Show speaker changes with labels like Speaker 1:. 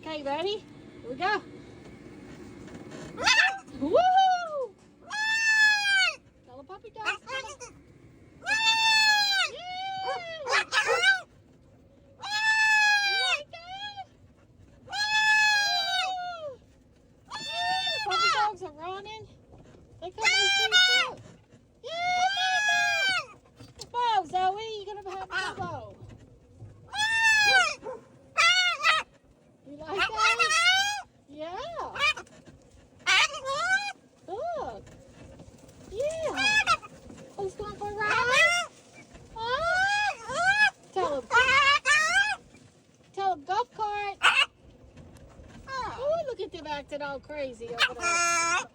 Speaker 1: Okay, ready? Here we go. Woo! Tell the puppy dogs. Puppy dogs are running. They come and see you. Yeah, Bobo, Zoe, you're gonna have Bobo. You like that? Yeah. Look. Yeah. Oh, he's going for a ride. Tell him. Tell him, golf cart. Oh, look at them acting all crazy over there.